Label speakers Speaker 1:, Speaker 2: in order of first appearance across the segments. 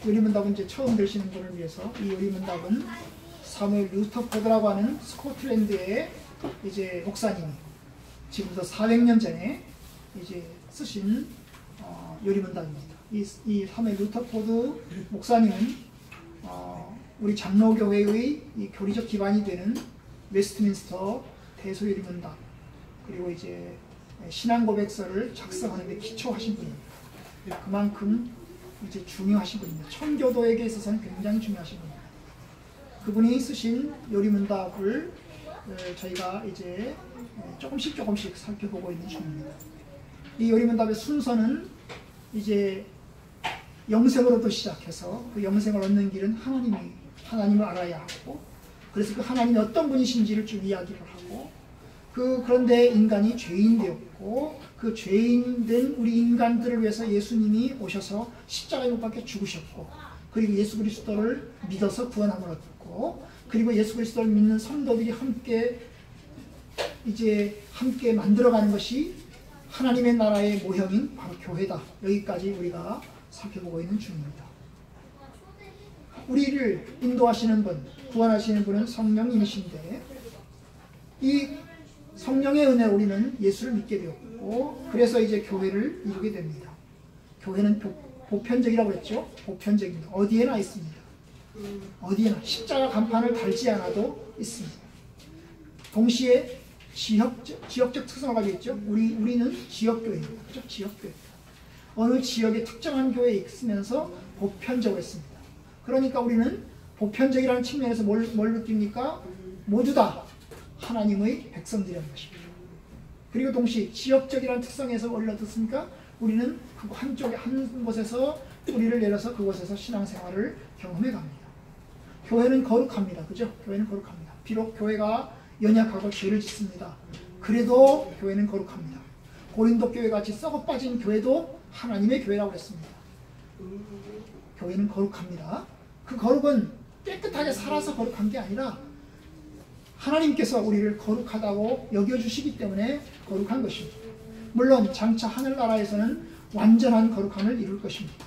Speaker 1: 요리문답은 이제 처음 들으시는 분을 위해서 이 요리문답은 사무엘 루터포드라고 하는 스코틀랜드의 이제 목사님이 지금부터 400년 전에 이제 쓰신 요리문답입니다. 이 사무엘 루터포드 목사님은 우리 장로교회의 이 교리적 기반이 되는 웨스트민스터 대소요리문답 그리고 이제 신앙고백서를 작성하는 데 기초하신 분입니다. 그만큼 이제 중요하신 분입니다. 청교도에게 있어서는 굉장히 중요하신 분입니다. 그분이 쓰신 요리문답을 저희가 이제 조금씩 살펴보고 있는 중입니다. 이 요리문답의 순서는 이제 영생으로부터 시작해서 그 영생을 얻는 길은 하나님을 알아야 하고, 그래서 그 하나님이 어떤 분이신지를 좀 이야기를 하고, 그런데 인간이 죄인 되었고, 그 죄인 된 우리 인간들을 위해서 예수님이 오셔서 십자가에 못 박혀 죽으셨고, 그리고 예수 그리스도를 믿어서 구원함을 얻고, 그리고 예수 그리스도를 믿는 성도들이 함께 만들어가는 것이 하나님의 나라의 모형인 바로 교회다. 여기까지 우리가 살펴보고 있는 중입니다. 우리를 인도하시는 분, 구원하시는 분은 성령님이신데, 이 성령의 은혜로 우리는 예수를 믿게 되었고, 그래서 이제 교회를 이루게 됩니다. 교회는 보편적이라고 했죠. 보편적입니다. 어디에나 있습니다. 어디에나 십자가 간판을 달지 않아도 있습니다. 동시에 지역적 특성을 가지고 있죠. 우리는 지역교회입니다. 그죠? 지역교회. 어느 지역의 특정한 교회에 있으면서 보편적으로 했습니다. 그러니까 우리는 보편적이라는 측면에서 뭘 느낍니까? 모두 다 하나님의 백성들이라는 것입니다. 그리고 동시에 지역적이라는 특성에서 뭘 얻었습니까? 우리는 한 곳에서 뿌리를 내려서 그곳에서 신앙생활을 경험해 갑니다. 교회는 거룩합니다. 그죠? 교회는 거룩합니다. 비록 교회가 연약하고 죄를 짓습니다. 그래도 교회는 거룩합니다. 고린도 교회 같이 썩어 빠진 교회도 하나님의 교회라고 했습니다. 교회는 거룩합니다. 그 거룩은 깨끗하게 살아서 거룩한 게 아니라 하나님께서 우리를 거룩하다고 여겨주시기 때문에 거룩한 것입니다. 물론 장차 하늘나라에서는 완전한 거룩함을 이룰 것입니다.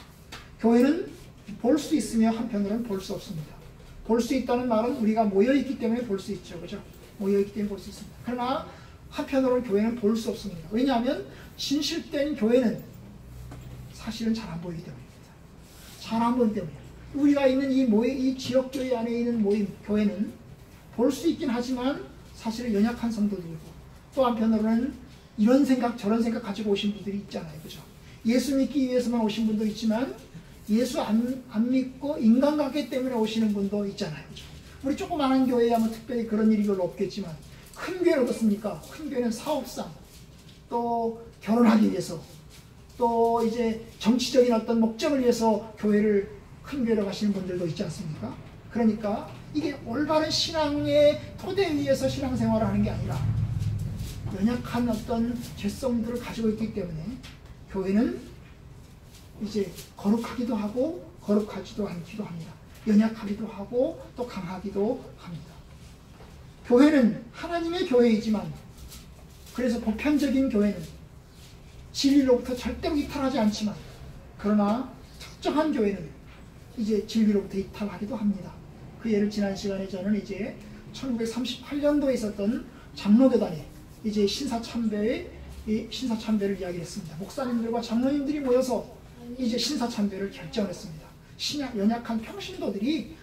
Speaker 1: 교회는 볼 수 있으며 한편으로는 볼 수 없습니다. 볼 수 있다는 말은 우리가 모여있기 때문에 볼 수 있죠. 그죠? 모여있기 때문에 볼 수 있습니다. 그러나 한편으로는 교회는 볼 수 없습니다. 왜냐하면 진실된 교회는 사실은 잘 안 보이기 때문입니다. 잘 안 보이기 때문에 우리가 있는 이 지역교회 안에 있는 모임, 교회는 볼 수 있긴 하지만 사실은 연약한 성도들이고, 또 한편으로는 이런 생각 저런 생각 가지고 오신 분들이 있잖아요. 그죠? 예수 믿기 위해서만 오신 분도 있지만 예수 안 믿고 인간관계 때문에 오시는 분도 있잖아요. 그죠? 우리 조그마한 교회에 하면 특별히 그런 일이 별로 없겠지만, 큰 교회는 어떻습니까? 큰 교회는 사업상, 또 결혼하기 위해서, 또 이제 정치적인 어떤 목적을 위해서 교회를 큰 교회로 가시는 분들도 있지 않습니까? 그러니까 이게 올바른 신앙의 토대 위에서 신앙생활을 하는 게 아니라 연약한 어떤 죄성들을 가지고 있기 때문에 교회는 이제 거룩하기도 하고 거룩하지도 않기도 합니다. 연약하기도 하고 또 강하기도 합니다. 교회는 하나님의 교회이지만, 그래서 보편적인 교회는 진리로부터 절대로 이탈하지 않지만, 그러나 특정한 교회는 이제 진리로부터 이탈하기도 합니다. 그 예를 지난 시간에 저는 이제 1938년도에 있었던 장로교단에 이제 신사참배를 이야기했습니다. 목사님들과 장로님들이 모여서 이제 신사참배를 결정했습니다. 연약한 평신자들이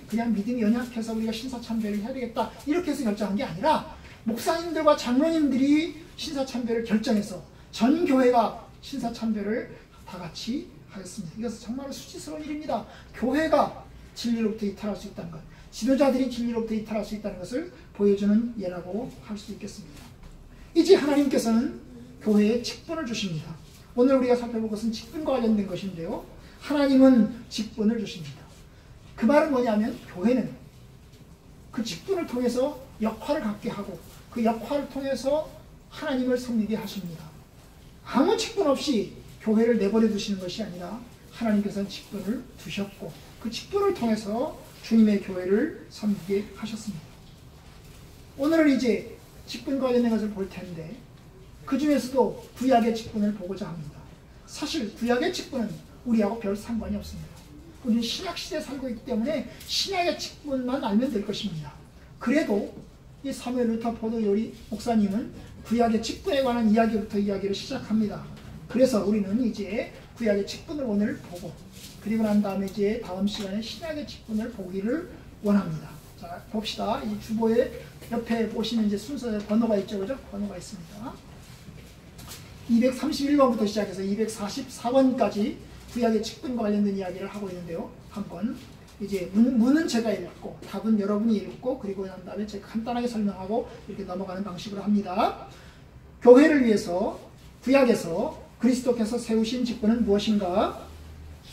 Speaker 1: 그냥 믿음이 연약해서 우리가 신사참배를 해야 되겠다 이렇게 해서 결정한 게 아니라, 목사님들과 장로님들이 신사참배를 결정해서 전 교회가 신사참배를 다 같이 하였습니다. 이것은 정말 수치스러운 일입니다. 교회가 진리로부터 이탈할 수 있다는 것, 지도자들이 진리로부터 이탈할 수 있다는 것을 보여주는 예라고 할 수 있겠습니다. 이제 하나님께서는 교회에 직분을 주십니다. 오늘 우리가 살펴볼 것은 직분과 관련된 것인데요. 하나님은 직분을 주십니다. 그 말은 뭐냐면, 교회는 그 직분을 통해서 역할을 갖게 하고 그 역할을 통해서 하나님을 섬기게 하십니다. 아무 직분 없이 교회를 내버려 두시는 것이 아니라 하나님께서는 직분을 두셨고 그 직분을 통해서 주님의 교회를 섬기게 하셨습니다. 오늘은 이제 직분과 관련된 것을 볼 텐데, 그 중에서도 구약의 직분을 보고자 합니다. 사실 구약의 직분은 우리하고 별 상관이 없습니다. 우리는 신약시대에 살고 있기 때문에 신약의 직분만 알면 될 것입니다. 그래도 이 사무엘 루터포드 요리 목사님은 구약의 직분에 관한 이야기부터 이야기를 시작합니다. 그래서 우리는 이제 구약의 직분을 오늘 보고, 그리고 난 다음에 이제 다음 시간에 신약의 직분을 보기를 원합니다. 자, 봅시다. 이 주보에 옆에 보시면 이제 순서 번호가 있죠, 그죠? 번호가 있습니다. 231번부터 시작해서 244번까지 구약의 직분과 관련된 이야기를 하고 있는데요. 한번 이제 문은 제가 읽고 답은 여러분이 읽고, 그리고 난 다음에 제가 간단하게 설명하고 이렇게 넘어가는 방식으로 합니다. 교회를 위해서 구약에서 그리스도께서 세우신 직분은 무엇인가?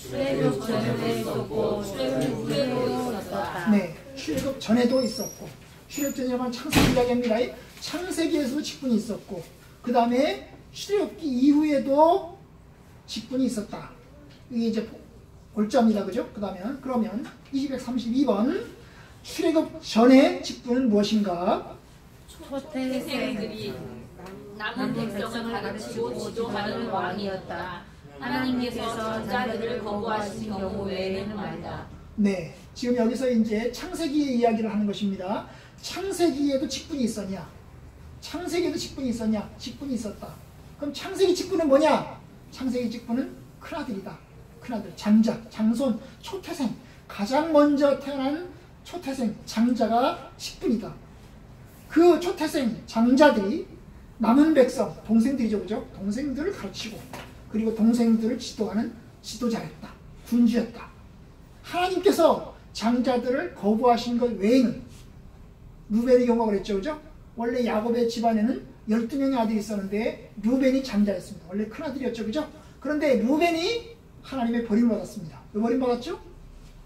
Speaker 2: 출애굽 전에도 있었고 출애굽 후에도 있었다.
Speaker 1: 네, 출애굽 전에도 있었고, 출애굽 전이라면 창세기 이야기입니다. 창세기에서도 직분이 있었고, 그 다음에 출애굽기 이후에도 직분이 있었다. 이게 이제 골자입니다, 그죠? 그러면 232번 출애굽 전의 직분은 무엇인가?
Speaker 2: 초태생들이 남은 백성을 가르치고 지도하는 왕이었다. 하나님께서 전자들을 거부하신 경우 외에는 말이다.
Speaker 1: 네, 지금 여기서 이제 창세기의 이야기를 하는 것입니다. 창세기에도 직분이 있었냐? 창세기에도 직분이 있었냐? 직분이 있었다. 그럼 창세기 직분은 뭐냐? 창세기 직분은 큰아들이다. 큰아들, 장자, 장손, 초태생, 가장 먼저 태어난 초태생, 장자가 직분이다. 그 초태생, 장자들이 남은 백성, 동생들이죠, 그죠? 동생들을 가르치고, 그리고 동생들을 지도하는 지도자였다. 군주였다. 하나님께서 장자들을 거부하신 것 외에는, 루벤의 경우가 그랬죠, 그죠? 원래 야곱의 집안에는 12명의 아들이 있었는데 루벤이 장자였습니다. 원래 큰아들이었죠, 그죠? 그런데 루벤이 하나님의 버림을 받았습니다. 왜 버림받았죠?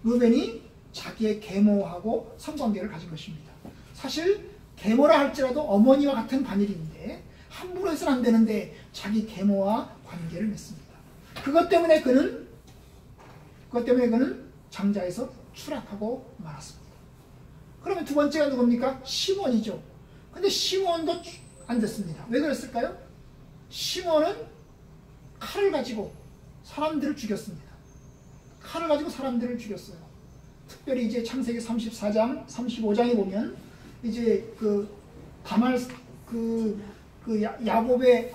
Speaker 1: 루벤이 자기의 계모하고 성관계를 가진 것입니다. 사실 계모라 할지라도 어머니와 같은 반일인데 함부로 해서는 안 되는데 자기 계모와 관계를 맺습니다. 그것 때문에 그는 장자에서 추락하고 말았습니다. 그러면 두 번째가 누굽니까? 시몬이죠. 근데 시몬도 안 됐습니다. 왜 그랬을까요? 시몬은 칼을 가지고 사람들을 죽였습니다. 칼을 가지고 사람들을 죽였어요. 특별히 이제 창세기 34장, 35장에 보면 이제 야곱의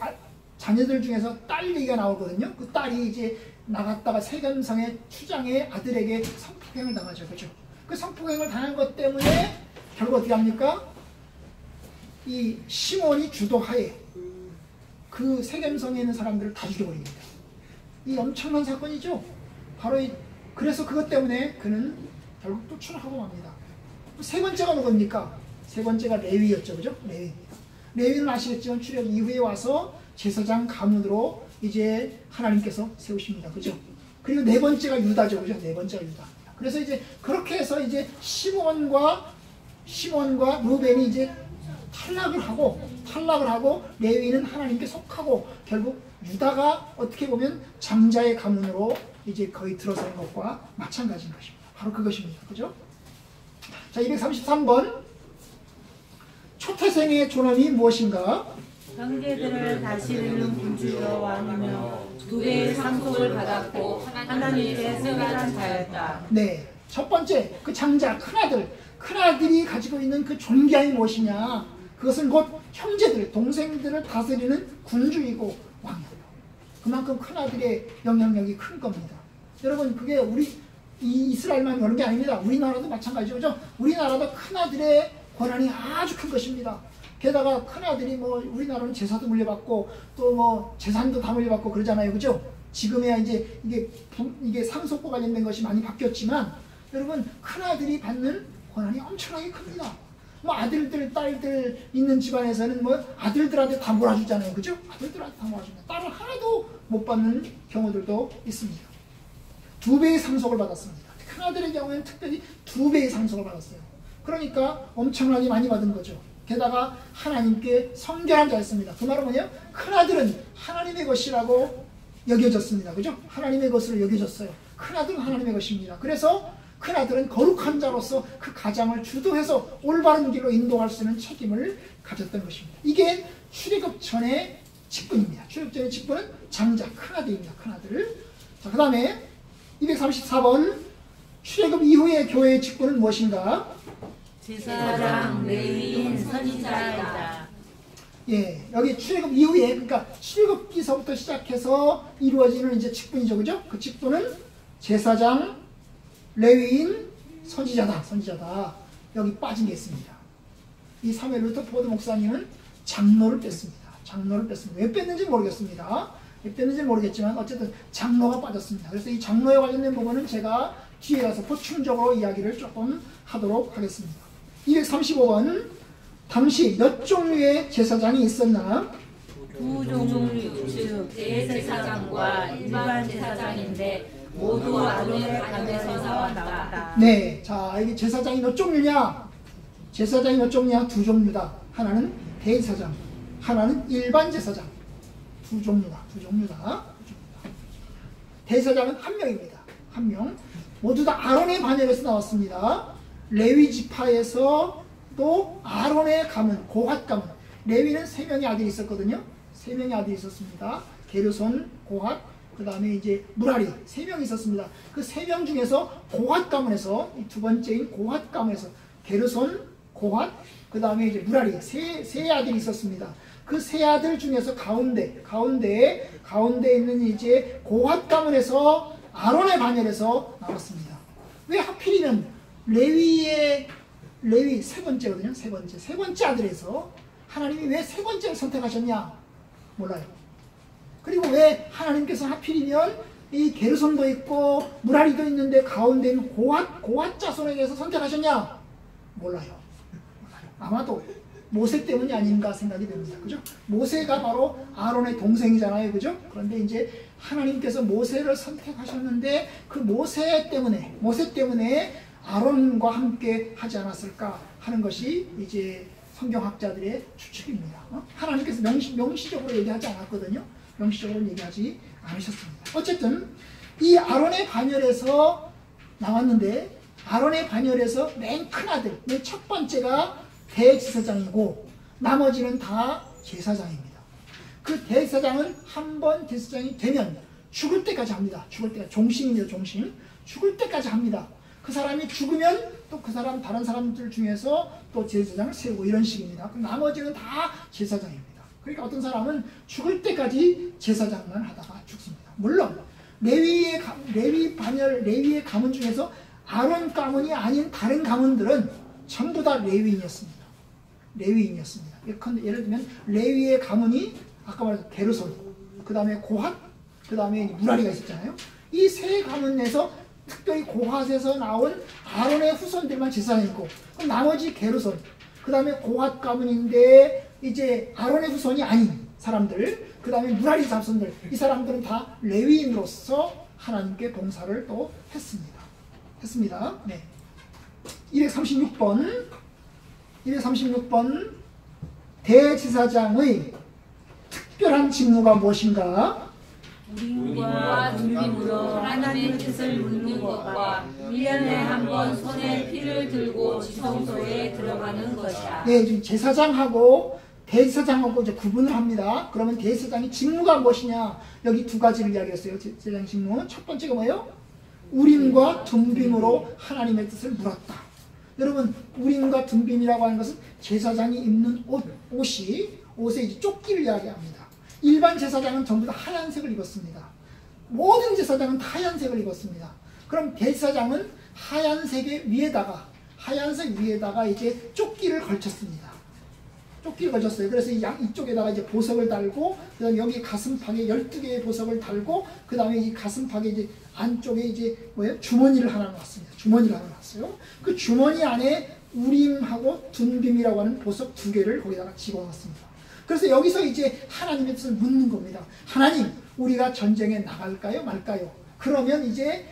Speaker 1: 자녀들 중에서 딸 얘기가 나오거든요. 그 딸이 이제 나갔다가 세겜성의 추장의 아들에게 성폭행을 당하죠. 그렇죠? 그 성폭행을 당한 것 때문에 결국 어떻게 합니까? 이 시몬이 주도하에 그 세겜성에 있는 사람들을 다 죽여버립니다. 이 엄청난 사건이죠. 바로 그래서 그것 때문에 그는 결국 또 추락하고 맙니다. 세 번째가 누굽니까? 세 번째가 레위였죠, 그죠? 레위입니다. 레위는 아시겠지만 출애굽 이후에 와서 제사장 가문으로 이제 하나님께서 세우십니다, 그죠? 그리고 네 번째가 유다죠, 그죠? 네 번째가 유다입니다. 그래서 이제 그렇게 해서 이제 시몬과 루벤이 이제 탈락을 하고 레위는 하나님께 속하고 결국 유다가 어떻게 보면 장자의 가문으로 이제 거의 들어서는 것과 마찬가지인 것입니다. 바로 그것입니다. 그죠? 자, 233번 초태생의 존엄이 무엇인가?
Speaker 2: 형제들을 다스리는 군주여 왕이며 두 배의 상속을 받았고 하나님께 생활한 자였다.
Speaker 1: 네, 첫 번째 그 장자 큰아들이 가지고 있는 그 존귀함이 무엇이냐? 그것은 곧 형제들, 동생들을 다스리는 군주이고 왕이에요. 그만큼 큰아들의 영향력이 큰 겁니다. 여러분, 그게 이 이스라엘만 그런 게 아닙니다. 우리나라도 마찬가지죠. 그죠? 우리나라도 큰아들의 권한이 아주 큰 것입니다. 게다가 큰아들이 우리나라는 제사도 물려받고 또 재산도 다 물려받고 그러잖아요. 그죠? 지금이야 이제 이게 상속과 관련된 것이 많이 바뀌었지만 여러분, 큰아들이 받는 권한이 엄청나게 큽니다. 아들들, 딸들 있는 집안에서는 아들들한테 다 몰아주잖아요. 그죠? 아들들한테 다 몰아줍니다. 딸을 하나도 못 받는 경우들도 있습니다. 2배의 상속을 받았습니다. 큰아들의 경우에는 특별히 2배의 상속을 받았어요. 그러니까 엄청나게 많이 받은 거죠. 게다가 하나님께 성결한 자였습니다. 그 말은 뭐냐면 큰아들은 하나님의 것이라고 여겨졌습니다. 그죠? 하나님의 것으로 여겨졌어요. 큰아들은 하나님의 것입니다. 그래서 큰아들은 거룩한 자로서 그 가장을 주도해서 올바른 길로 인도할 수 있는 책임을 가졌던 것입니다. 이게 출애굽 전의 직분입니다. 출애굽 전의 직분은 장자, 큰아들입니다. 큰아들. 자, 그 다음에 234번 출애굽 이후의 교회의 직분은 무엇인가?
Speaker 2: 제사장, 레위인, 선지자이다.
Speaker 1: 예, 여기 출애굽 이후에, 그러니까 출애굽기서부터 시작해서 이루어지는 이제 직분이죠, 그죠? 그 직분은 제사장, 레위인, 선지자다. 여기 빠진 게 있습니다. 이 사무엘 루터포드 목사님은 장로를 뺐습니다. 왜 뺐는지 모르겠습니다. 왜 뺐는지 모르겠지만 어쨌든 장로가 빠졌습니다. 그래서 이 장로에 관련된 부분은 제가 뒤에 가서 보충적으로 이야기를 조금 하도록 하겠습니다. 235번 당시 몇 종류의 제사장이 있었나?
Speaker 2: 두 종류, 즉 대제사장과 일반 제사장인데 모두 아론의 반에서 나왔다.
Speaker 1: 네, 자 여기 제사장이 몇 종류냐? 제사장이 몇 종류냐? 두 종류다. 하나는 대제사장, 하나는 일반 제사장. 두 종류다. 대제사장은 한 명입니다. 한 명. 모두 다 아론의 반열에서 나왔습니다. 레위 지파에서 또 아론의 가문, 고핫 가문. 레위는 3명의 아들이 있었거든요. 3명의 아들이 있었습니다. 게르손, 고핫, 그 다음에 이제 무라리 3명이 있었습니다. 그 3명 중에서 고핫 가문에서 이 두 번째인 고핫 가문에서 게르손, 고핫, 그 다음에 이제 무라리 세 아들이 있었습니다. 그 세 아들 중에서 가운데에 있는 이제 고핫 가문에서 아론의 반열에서 나왔습니다. 왜 하필이면 레위 세 번째거든요. 세 번째 아들에서 하나님이 왜 세 번째를 선택하셨냐? 몰라요. 그리고 왜 하나님께서 하필이면 이 게르손도 있고 무라리도 있는데 가운데 있는 고핫 자손에 대해서 선택하셨냐? 몰라요. 아마도 모세 때문이 아닌가 생각이 됩니다. 그죠? 모세가 바로 아론의 동생이잖아요. 그죠? 그런데 이제 하나님께서 모세를 선택하셨는데 그 모세 때문에 아론과 함께 하지 않았을까 하는 것이 이제 성경학자들의 추측입니다. 하나님께서 명시적으로 얘기하지 않았거든요. 명시적으로 얘기하지 않으셨습니다. 어쨌든 이 아론의 반열에서 나왔는데 아론의 반열에서 맨 큰 아들, 맨 첫 번째가 대제사장이고 나머지는 다 제사장입니다. 그 대제사장은 한 번 대제사장이 되면 죽을 때까지 합니다. 종신입니다. 죽을 때까지 합니다. 그 사람이 죽으면 또 그 사람 다른 사람들 중에서 또 제사장을 세우고 이런 식입니다. 그럼 나머지는 다 제사장입니다. 그러니까 어떤 사람은 죽을 때까지 제사장만 하다가 죽습니다. 물론 레위의 가문 중에서 아론 가문이 아닌 다른 가문들은 전부 다 레위인이었습니다. 예를 들면 레위의 가문이 아까 말했던 게르손, 그 다음에 고핫, 그 다음에 무라리가 있었잖아요. 이 세 가문에서 특별히 고핫에서 나온 아론의 후손들만 제사장이고, 그럼 나머지 게르손, 그 다음에 고핫 가문인데 이제 아론의 후손이 아닌 사람들, 그 다음에 무라리 자손들, 이 사람들은 다 레위인으로서 하나님께 봉사를 또 했습니다. 네. 236번 대제사장의 특별한 직무가 무엇인가?
Speaker 2: 우림과 둠빔으로 하나님의 뜻을 묻는 것과 1년에 한 번 손에 피를 들고 지성소에 들어가는 것이다.
Speaker 1: 네, 지금 제사장하고 대제사장하고 이제 구분을 합니다. 그러면 대제사장의 직무가 무엇이냐? 여기 두 가지를 이야기했어요. 제사장 직무. 첫 번째가 뭐예요? 우림과 둠빔으로 하나님의 뜻을 물었다. 여러분, 우림과 둠빔이라고 하는 것은 제사장이 입는 옷에 이제 조끼를 이야기합니다. 일반 제사장은 전부 다 하얀색을 입었습니다. 모든 제사장은 다 하얀색을 입었습니다. 그럼 대제사장은 하얀색 위에다가 이제 조끼를 걸쳤습니다. 그래서 이쪽에다가 이제 보석을 달고, 그 다음에 여기 가슴팍에 12개의 보석을 달고, 그 다음에 이 가슴팍에 이제 안쪽에 이제 주머니를 하나 놨어요. 그 주머니 안에 우림하고 둠빔이라고 하는 보석 2개를 거기다가 집어넣습니다. 그래서 여기서 이제 하나님의 뜻을 묻는 겁니다. 하나님, 우리가 전쟁에 나갈까요? 말까요? 그러면 이제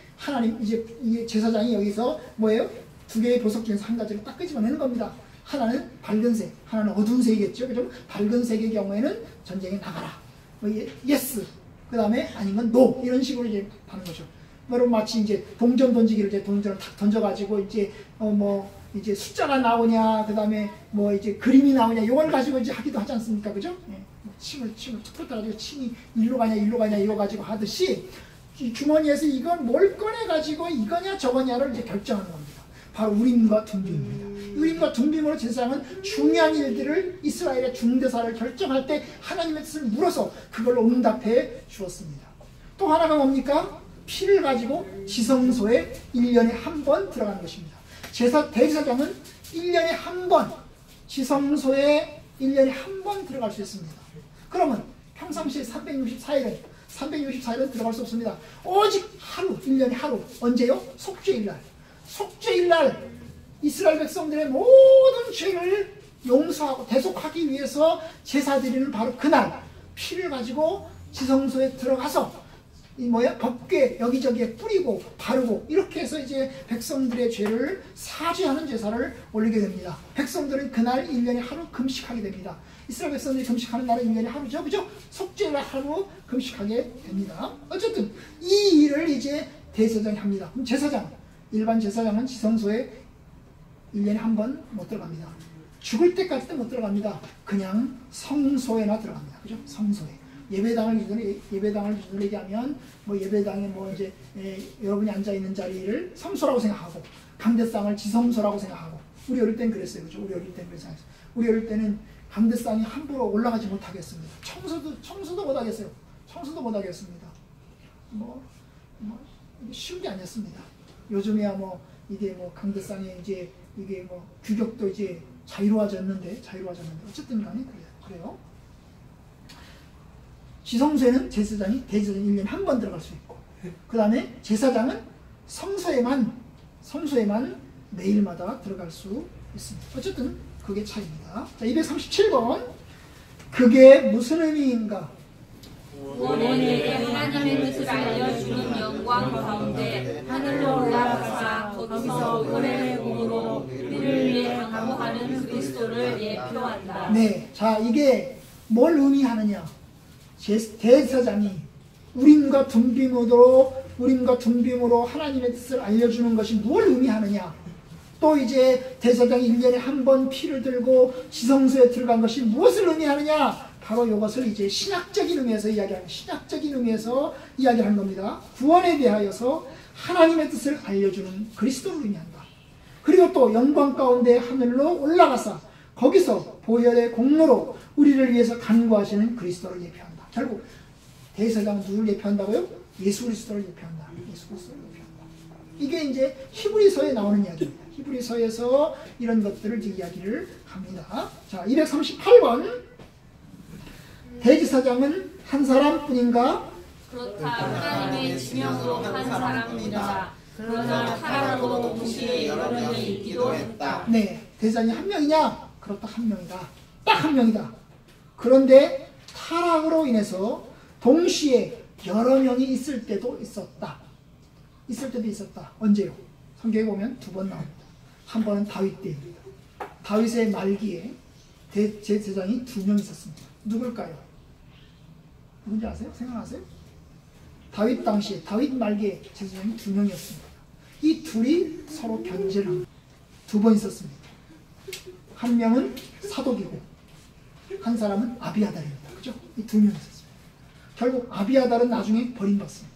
Speaker 1: 이 제사장이 여기서 2개의 보석 중에서 한 가지를 딱 끄집어내는 겁니다. 하나는 밝은 색, 하나는 어두운 색이겠죠. 그죠? 밝은 색의 경우에는 전쟁에 나가라. 예스. 그 다음에 아니면 노. 이런 식으로 이제 하는 거죠. 여러분 마치 이제 동전 던지기를 이제 동전을 탁 던져가지고 이제 이제 숫자가 나오냐, 그 다음에 이제 그림이 나오냐, 이걸 가지고 이제 하기도 하지 않습니까? 그죠? 예. 침을 툭 뱉어가지고 침이 일로 가냐 이거 가지고 하듯이 이 주머니에서 이건 뭘 꺼내가지고 이거냐 저거냐를 이제 결정하는 겁니다. 바로 우림과 둠빔입니다. 우림과 둠빔으로 제사장은 중요한 일들을 이스라엘의 중대사를 결정할 때 하나님의 뜻을 물어서 그걸로 응답해 주었습니다. 또 하나가 뭡니까? 피를 가지고 지성소에 1년에 한 번 들어가는 것입니다. 대제사장은 1년에 한 번 지성소에 1년에 한 번 들어갈 수 있습니다. 그러면 평상시에 364일은 들어갈 수 없습니다. 오직 하루, 1년에 하루. 언제요? 속죄일날. 속죄일날 이스라엘 백성들의 모든 죄를 용서하고 대속하기 위해서 제사 드리는 바로 그날 피를 가지고 지성소에 들어가서 법궤 여기저기에 뿌리고 바르고 이렇게 해서 이제 백성들의 죄를 사죄하는 제사를 올리게 됩니다. 백성들은 그날 1년에 하루 금식하게 됩니다. 이스라엘 백성들이 금식하는 날은 1년에 하루죠. 그죠? 속죄날 하루 금식하게 됩니다. 어쨌든 이 일을 이제 대제사장이 합니다. 그럼 제사장, 일반 제사장은 지성소에 1년에 한 번 못 들어갑니다. 죽을 때까지도 못 들어갑니다. 그냥 성소에나 들어갑니다. 그죠? 성소에. 예배당을 기준으로 얘기하면 예배당에 이제 여러분이 앉아 있는 자리를 성소라고 생각하고 강대상을 지성소라고 생각하고 우리 어릴 땐 그랬어요. 그죠? 우리 어릴 땐 그랬어요. 우리 어릴 때는 강대상이 함부로 올라가지 못하겠습니다. 청소도 못하겠어요. 청소도 못하겠습니다. 쉬운 게 아니었습니다. 요즘에야 이게 강대상에 이제 이게 규격도 이제 자유로워졌는데 어쨌든 간에 그래요. 지성소에는 대제사장이 1년에 한 번 들어갈 수 있고 그 다음에 제사장은 성소에만 매일마다 들어갈 수 있습니다. 어쨌든 그게 차이입니다. 자, 237번 그게 무슨 의미인가?
Speaker 2: 원에게 하나님의 뜻을 알려주는 영광 가운데 하늘로 올라가사 거기서 은혜의 공으로 우리를 위해 강구하는 그리스도를 예표한다.
Speaker 1: 네, 자 이게 뭘 의미하느냐? 대제사장이 우림과 둠빔으로 하나님의 뜻을 알려주는 것이 뭘 의미하느냐? 또 이제 대제사장이 1년에 한 번 피를 들고 지성소에 들어간 것이 무엇을 의미하느냐? 바로 이것을 이제 신학적인 의미에서 이야기하는 겁니다. 구원에 대하여서 하나님의 뜻을 알려주는 그리스도를 의미한다. 그리고 또 영광 가운데 하늘로 올라가사 거기서 보혈의 공로로 우리를 위해서 간구하시는 그리스도를 예표한다. 결국 대제사장은 누구를 예표한다고요? 예수 그리스도를 예표한다. 예수 그리스도를 예표한다. 이게 이제 히브리서에 나오는 이야기입니다. 히브리서에서 이런 것들을 이제 이야기를 합니다. 자, 238번 대제사장은 한 사람뿐인가?
Speaker 2: 그렇다. 하나님의 지명으로 한 사람뿐이다. 그러나 타락으로 동시에 여러 명이 있기도 했다.
Speaker 1: 네, 대제사장이 한 명이냐? 그렇다, 한 명이다. 딱 한 명이다. 그런데 타락으로 인해서 동시에 여러 명이 있을 때도 있었다. 언제요? 성경에 보면 두 번 나옵니다. 한 번은 다윗 때입니다. 다윗의 말기에 제사장이 두 명 있었습니다. 누굴까요? 누군지 아세요? 생각하세요? 다윗 당시에, 다윗 말기에 제사장이 두 명이었습니다. 이 둘이 서로 변제를 합니다. 두 번 있었습니다. 한 명은 사독이고 한 사람은 아비아달입니다. 그죠? 이 두 명이 있었습니다. 결국 아비아달은 나중에 버림받습니다.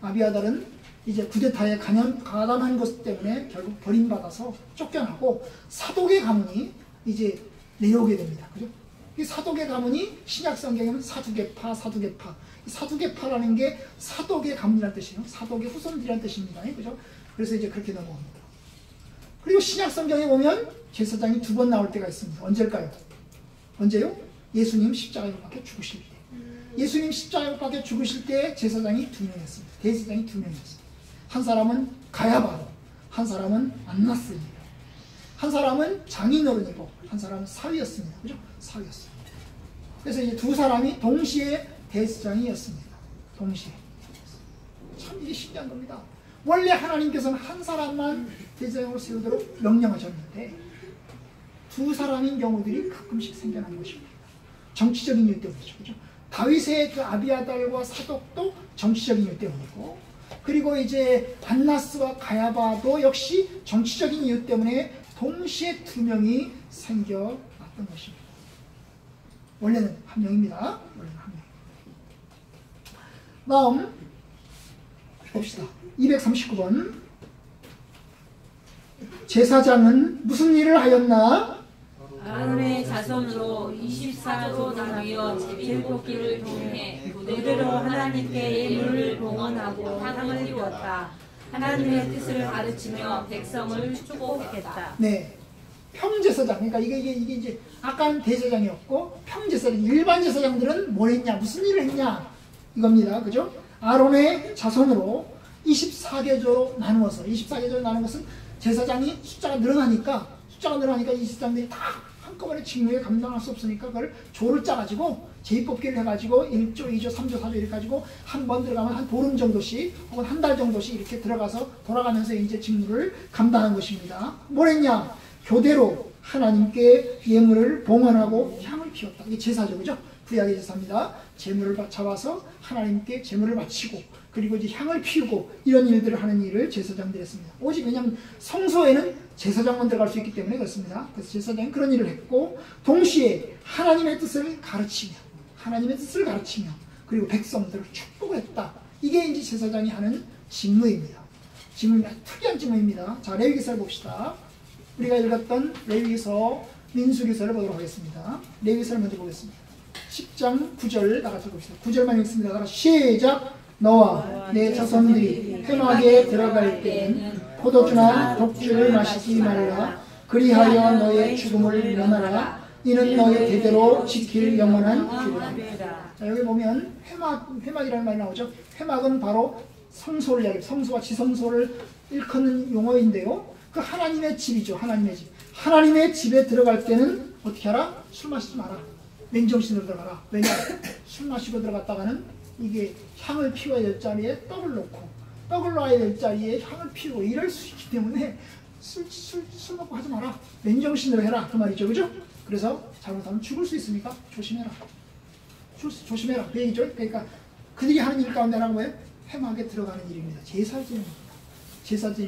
Speaker 1: 아비아달은 이제 쿠데타에 가담한 것 때문에 결국 버림받아서 쫓겨나고 사독의 가문이 이제 내려오게 됩니다. 그죠? 이 사독의 가문이 신약 성경에는 사두개파. 이 사두개파라는 게 사독의 가문이라는 뜻이에요. 사독의 후손들이라는 뜻입니다. 그죠? 그래서 이제 그렇게 넘어옵니다. 그리고 신약 성경에 보면 제사장이 두 번 나올 때가 있습니다. 언제일까요? 언제요? 예수님 십자가에 못 박혀 죽으실 때. 예수님 십자가에 못 박혀 죽으실 때 제사장이 두 명이었습니다. 대제사장이 두 명이었습니다. 한 사람은 가야바로, 한 사람은 안나스입니다. 한 사람은 장인어른이고 한 사람은 사위였습니다. 그죠? 사위였습니다. 그래서 이제 두 사람이 동시에 대제사장이었습니다. 동시에. 참 이게 신기한 겁니다. 원래 하나님께서는 한 사람만 대제사장으로 세우도록 명령하셨는데 두 사람인 경우들이 가끔씩 생겨나는 것입니다. 정치적인 이유 때문이죠. 그죠? 다윗의 그 아비아달과 사독도 정치적인 이유 때문이고 그리고 이제 안나스와 가야바도 역시 정치적인 이유 때문에 동시에 두 명이 생겨났던 것입니다. 원래는 한 명입니다. 원래는 한 명. 다음 봅시다. 239번. 제사장은 무슨 일을 하였나?
Speaker 2: 아론의 자손으로 24로 나뉘어 7끼를 통해 무대로 하나님께 예물을 봉헌하고 향을 피웠다. 하나님의 뜻을 가르치며 백성을 축복했다.
Speaker 1: 네. 평제사장. 그러니까 이게 이제 아까는 대제사장이었고 평제사장. 일반 제사장들은 뭘 했냐? 무슨 일을 했냐? 이겁니다. 그죠? 아론의 자손으로 24계조로 나누어서 24계조로 나눈 것은 제사장이 숫자가 늘어나니까 이 제사장들이 다 한꺼번에 직무에 감당할 수 없으니까 그걸 조를 짜가지고 제입뽑기를 해가지고 1조, 2조, 3조, 4조 이렇게 가지고 한 번 들어가면 한 보름 정도씩 혹은 한 달 정도씩 이렇게 들어가서 돌아가면서 이제 직무를 감당한 것입니다. 뭘 했냐? 교대로 하나님께 예물을 봉헌하고 향을 피웠다. 이게 제사죠, 그죠? 구약의 제사입니다. 제물을 잡아서 하나님께 제물을 바치고 그리고 이제 향을 피우고 이런 일들을 하는 일을 제사장들이 했습니다. 오직 왜냐하면 성소에는 제사장만 들어갈 수 있기 때문에 그렇습니다. 그래서 제사장은 그런 일을 했고 동시에 하나님의 뜻을 가르치며 그리고 백성들을 축복을 했다. 이게 이제 제사장이 하는 직무입니다. 특이한 직무입니다. 자, 레위기서를 봅시다. 우리가 읽었던 레위기서, 민수기서를 보도록 하겠습니다. 레위기서를 먼저 보겠습니다. 10장 9절 다 같이 봅시다. 9절만 읽습니다. 다 같이 시작! 너와 내 자손들이 회막에 들어갈 때는 포도주나 독주를 마시지 말라. 그리하여 너의 죽음을 면하라. 이는 너의 대대로 지킬 영원한 규례다. 자, 여기 보면 회막이라는 말이 나오죠. 회막은 바로 성소를 이야기해요. 성소와 지성소를 일컫는 용어인데요. 그 하나님의 집이죠. 하나님의 집. 하나님의 집에 들어갈 때는 어떻게 하라? 술 마시지 마라. 맨정신으로 들어가라. 왜냐? 술 마시고 들어갔다가는 이게 향을 피워야 될 자리에 떡을 놓고 떡을 놔야 될 자리에 향을 피우고 이럴 수 있기 때문에 술 먹고 하지 마라. 맨정신으로 해라. 그 말이죠. 그죠? 그래서 잘못하면 죽을 수 있으니까 조심해라. 조심해라. 그 얘기죠. 그러니까 그들이 하는 일 가운데 하나가 뭐예요? 회막에 들어가는 일입니다. 제사 지내는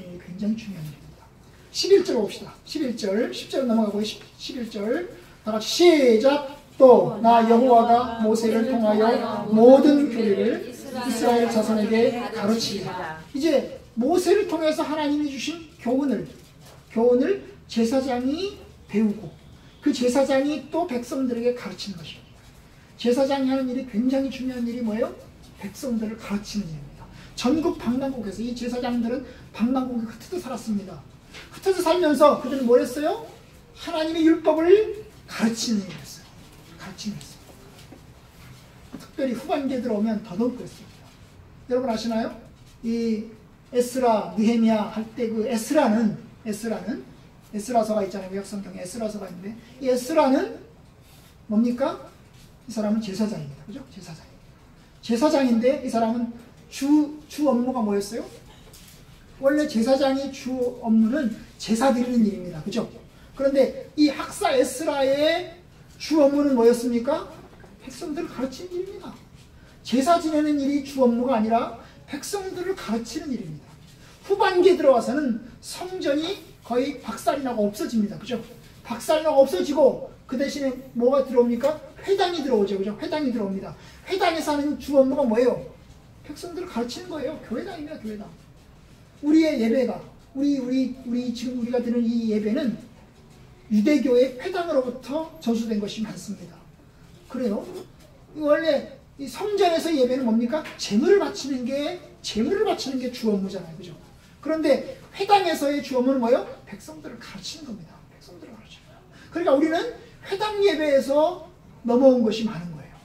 Speaker 1: 일이 굉장히 중요한 일입니다. 11절 봅시다. 11절 10절 넘어가고 11절 다 같이 시작! 또 나 여호와가 모세를 통하여 모든 교리를 이스라엘 자손에게 가르치리라. 이제 모세를 통해서 하나님이 주신 교훈을 제사장이 배우고 그 제사장이 또 백성들에게 가르치는 것입니다. 제사장이 하는 일이 굉장히 중요한 일이 뭐예요? 백성들을 가르치는 일입니다. 전국 방방곡에서 이 제사장들은 방방곡에 흩어져 살았습니다. 흩어져 살면서 그들은 뭘 했어요? 하나님의 율법을 가르치는 일을 했어요. 특별히 후반기에 들어오면 더더욱 그랬습니다. 여러분 아시나요? 이 에스라, 느헤미야 할 때 그 에스라서가 있잖아요. 구약성경에 에스라서가 있는데 이 에스라는 뭡니까? 이 사람은 제사장입니다. 그죠? 제사장인데 이 사람은 주 업무가 뭐였어요? 원래 제사장이 주 업무는 제사 드리는 일입니다. 그죠? 그런데 이 학사 에스라의 주 업무는 뭐였습니까? 백성들을 가르치는 일입니다. 제사 지내는 일이 주 업무가 아니라 백성들을 가르치는 일입니다. 후반기에 들어와서는 성전이 거의 박살이 나고 없어집니다. 그죠? 박살이 나고 없어지고 그 대신에 뭐가 들어옵니까? 회당이 들어오죠. 그죠? 회당이 들어옵니다. 회당에서 하는 주 업무가 뭐예요? 백성들을 가르치는 거예요. 교회당입니다. 교회당. 우리의 예배가 우리 지금 우리가 드는 이 예배는 유대교의 회당으로부터 전수된 것이 많습니다. 그래요? 원래 이 성전에서 예배는 뭡니까? 제물을 바치는 게 주 업무잖아요. 그죠? 그런데 회당에서의 주 업무는 뭐예요? 백성들을 가르치는 겁니다. 백성들을 가르치는 거예요. 그러니까 우리는 회당 예배에서 넘어온 것이 많은 거예요.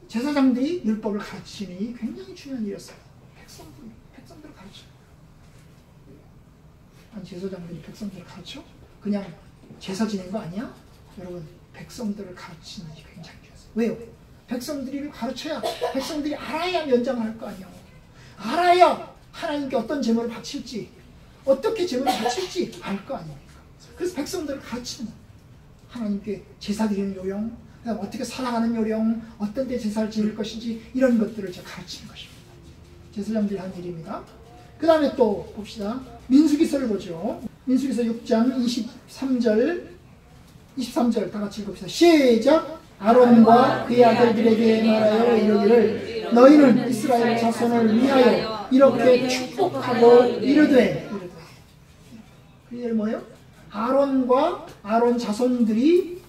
Speaker 1: 제사장들이 율법을 가르치니 굉장히 중요한 일이었어요. 백성들을 가르쳐요. 아니, 제사장들이 백성들을 가르쳐? 그냥 제사 지낸 거 아니야? 여러분, 백성들을 가르치는 일이 굉장히 중요했어요. 왜요? 백성들이 가르쳐야 백성들이 알아야 면장을 할 거 아니에요. 알아야 하나님께 어떤 제물을 바칠지, 어떻게 제물을 바칠지 알 거 아닙니까? 그래서 백성들을 가르치는 거예요. 하나님께 제사 드리는 요령, 그다음 어떻게 살아가는 요령, 어떤 때 제사를 지낼 것인지 이런 것들을 제가 가르치는 것입니다. 제사장들이 한 일입니다. 그 다음에 또 봅시다. 민수기서를 보죠. 민수기서 6장 23절 다 같이 읽읍시다. 시작! 아론과 그의 아들들에게 말하여 이르기를 너희는 이스라엘 자손을 위하여 이렇게 축복하고 이르되. 그게 뭐예요? 아론과 아론 자손들이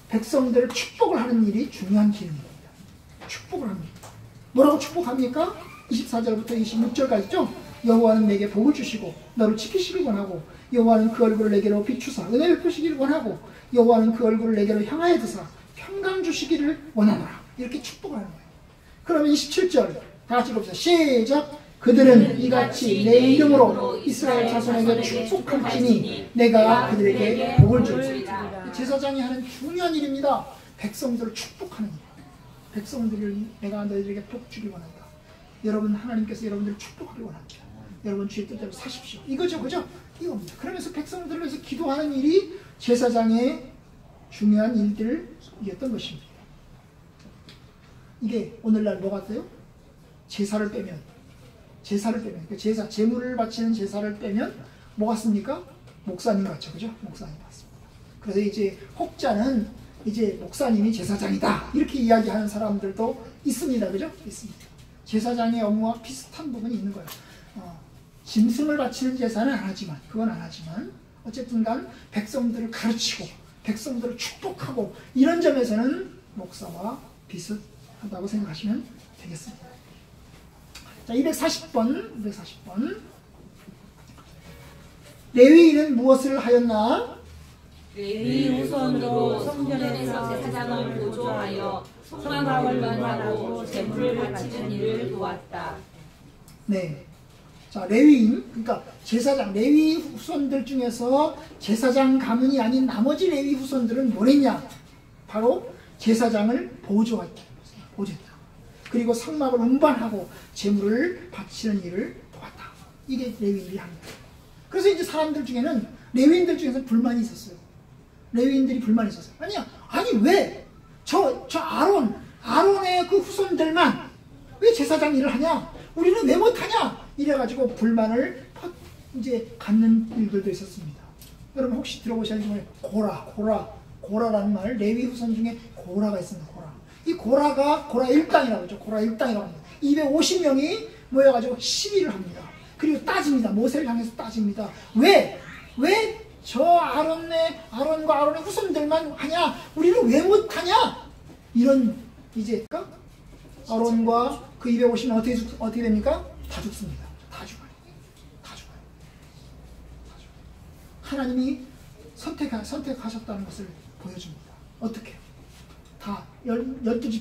Speaker 1: 백성들을 축복을 하는 일이 중요한 기능입니다. 축복을 합니다. 뭐라고 축복합니까? 24절부터 26절까지죠. 여호와는 내게 복을 주시고 너를 지키시길 원하고 여호와는 그 얼굴을 내게로 비추사 은혜 베푸시기를 원하고 여호와는 그 얼굴을 내게로 향하여 드사 평강 주시기를 원하노라. 이렇게 축복을 하는 거예요. 그러면 27절 다 같이 봅시다. 시작. 그들은 이같이 내 이름으로 이스라엘 자손에게 축복할지니 내가 그들에게 복을 주리라. 제사장이 하는 중요한 일입니다. 백성들을 축복하는 일. 백성들을 내가 너희들에게 복 주기 원한다. 여러분 하나님께서 여러분들을 축복하기 원합니다. 여러분 주의 뜻대로 사십시오. 이거죠, 그죠? 이겁니다. 그러면서 백성들을 위해서 기도하는 일이 제사장의 중요한 일들이었던 것입니다. 이게 오늘날 뭐 같아요? 제사를 빼면, 그러니까 제사, 제물을 바치는 제사를 빼면 뭐 같습니까? 목사님 같죠, 그죠? 목사님 같습니다. 그래서 이제 혹자는 이제 목사님이 제사장이다 이렇게 이야기하는 사람들도 있습니다, 그죠? 있습니다. 제사장의 업무와 비슷한 부분이 있는 거예요. 짐승을 바치는 제사는 안 하지만, 그건 안 하지만 어쨌든간 백성들을 가르치고 백성들을 축복하고 이런 점에서는 목사와 비슷하다고 생각하시면 되겠습니다. 자, 240번. 레위인은 무엇을 하였나?
Speaker 2: 레위 후손으로 성전에서 제사장을 보조하여 성막을 관하고 제물을 바치는 일을 도왔다.
Speaker 1: 네. 자, 레위인, 그러니까 제사장, 레위 후손들 중에서 제사장 가문이 아닌 나머지 레위 후손들은 뭐랬냐? 바로 제사장을 보조했다. 그리고 성막을 운반하고 제물을 바치는 일을 도왔다. 이게 레위인들이 합니다. 그래서 이제 사람들 중에는 레위인들 중에서 불만이 있었어요. 레위인들이 불만이 있었어요. 아니 왜 저 아론의 그 후손들만 왜 제사장 일을 하냐? 우리는 왜 못하냐? 이래가지고 불만을 이제 갖는 일들도 있었습니다. 여러분 혹시 들어보셨는지 모르겠어요. 고라라는 말, 레위 후손 중에 고라가 있습니다. 이 고라 일당이라고 하죠. 고라 일당이라고 합니다. 250명이 모여가지고 시위를 합니다. 그리고 따집니다. 모세를 향해서 따집니다. 왜 저 아론과 아론의 후손들만 하냐? 우리는 왜 못하냐? 이런 이제 아론과 그 250명 어떻게 됩니까? 다 죽습니다. 다 죽어요. 하나님이 선택하셨다는 것을 보여줍니다. 어떻게? 다 12개의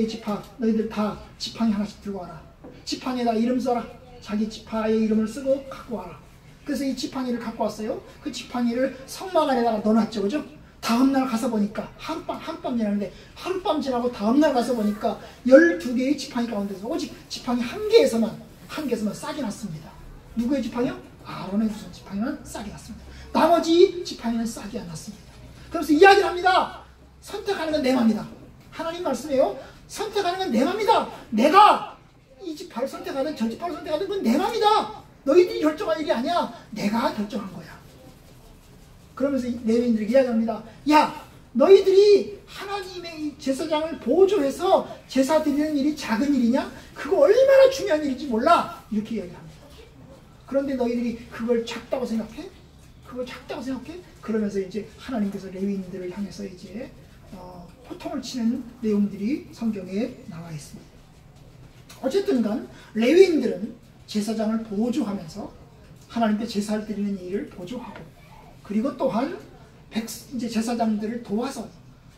Speaker 1: 지파 너희들 다 지팡이 하나씩 들고 와라. 지팡이에다 이름 써라. 자기 지파의 이름을 쓰고 갖고 와라. 그래서 이 지팡이를 갖고 왔어요. 그 지팡이를 성막 안에다가 넣어놨죠, 그죠? 다음날 가서 보니까 하룻밤 지났는데 하룻밤 지나고 다음날 가서 보니까 12개의 지팡이 가운데서 오직 지팡이 한 개에서만 싹이 났습니다. 누구의 지팡이요? 아론의 후손 지팡이만 싹이 났습니다. 나머지 지팡이는 싹이 안 났습니다. 그래서 이야기를 합니다. 선택하는 건 내 맘이다. 하나님 말씀이에요. 선택하는 건 내 맘이다. 내가 이 지파를 선택하든 저 지파를 선택하든 그건 내 맘이다. 너희들이 결정할 일이 아니야. 내가 결정한 거야. 그러면서 레위인들에게 이야기합니다. 야, 너희들이 하나님의 이 제사장을 보조해서 제사 드리는 일이 작은 일이냐? 그거 얼마나 중요한 일인지 몰라. 이렇게 이야기합니다. 그런데 너희들이 그걸 작다고 생각해? 그러면서 이제 하나님께서 레위인들을 향해서 이제 호통을 치는 내용들이 성경에 나와 있습니다. 어쨌든 간 레위인들은 제사장을 보조하면서 하나님께 제사를 드리는 일을 보조하고 그리고 또한 이제 제사장들을 도와서